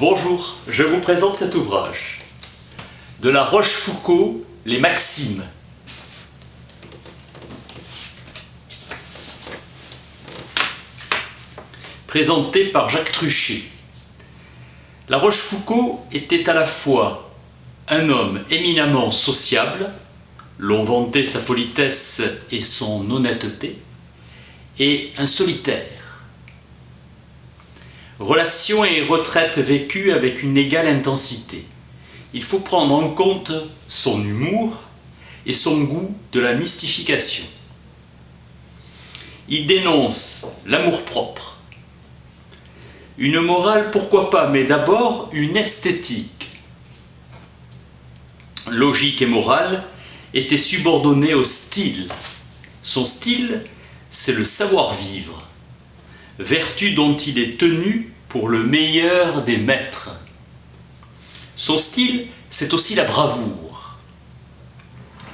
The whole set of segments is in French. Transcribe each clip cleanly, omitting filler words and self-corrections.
Bonjour, je vous présente cet ouvrage. De La Rochefoucauld, les Maximes. Présenté par Jacques Truchet. La Rochefoucauld était à la fois un homme éminemment sociable, l'on vantait sa politesse et son honnêteté, et un solitaire. Relations et retraite vécues avec une égale intensité. Il faut prendre en compte son humour et son goût de la mystification. Il dénonce l'amour-propre. Une morale, pourquoi pas, mais d'abord une esthétique. Logique et morale étaient subordonnées au style. Son style, c'est le savoir-vivre, vertu dont il est tenu pour le meilleur des maîtres. Son style, c'est aussi la bravoure.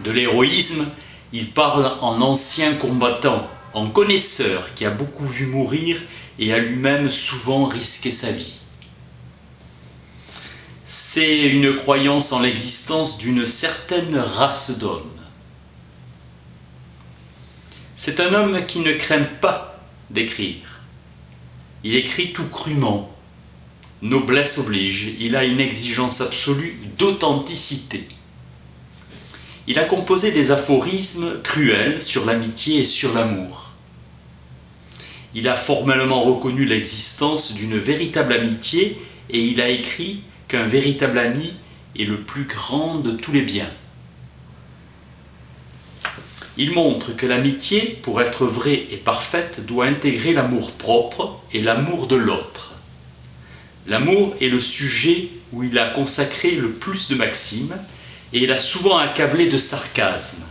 De l'héroïsme, il parle en ancien combattant, en connaisseur qui a beaucoup vu mourir et a lui-même souvent risqué sa vie. C'est une croyance en l'existence d'une certaine race d'hommes. C'est un homme qui ne craint pas d'écrire. Il écrit tout crûment. Noblesse oblige, il a une exigence absolue d'authenticité. Il a composé des aphorismes cruels sur l'amitié et sur l'amour. Il a formellement reconnu l'existence d'une véritable amitié et il a écrit qu'un véritable ami est le plus grand de tous les biens. Il montre que l'amitié, pour être vraie et parfaite, doit intégrer l'amour-propre et l'amour de l'autre. L'amour est le sujet où il a consacré le plus de maximes et il a souvent accablé de sarcasme.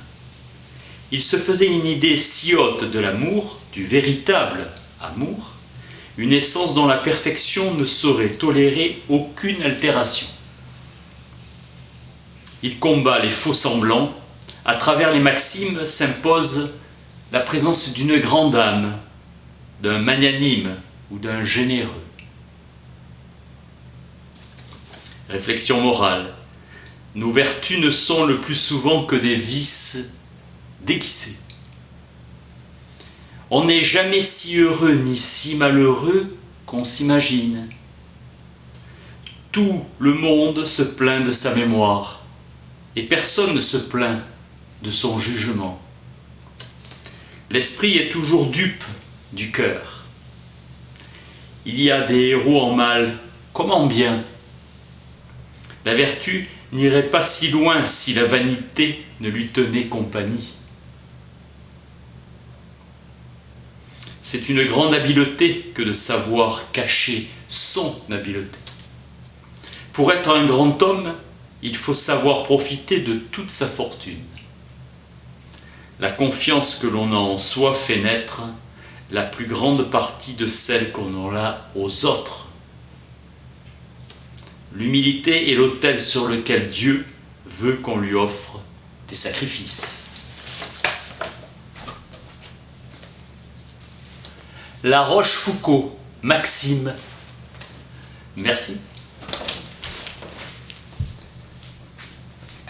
Il se faisait une idée si haute de l'amour, du véritable amour, une essence dont la perfection ne saurait tolérer aucune altération. Il combat les faux-semblants. À travers les maximes s'impose la présence d'une grande âme, d'un magnanime ou d'un généreux. Réflexion morale. Nos vertus ne sont le plus souvent que des vices déguisés. On n'est jamais si heureux ni si malheureux qu'on s'imagine. Tout le monde se plaint de sa mémoire et personne ne se plaint de son jugement. L'esprit est toujours dupe du cœur. Il y a des héros en mal, comme en bien. La vertu n'irait pas si loin si la vanité ne lui tenait compagnie. C'est une grande habileté que de savoir cacher son habileté. Pour être un grand homme, il faut savoir profiter de toute sa fortune. La confiance que l'on a en soi fait naître la plus grande partie de celle qu'on a aux autres. L'humilité est l'autel sur lequel Dieu veut qu'on lui offre des sacrifices. La Rochefoucauld, Maxime. Merci.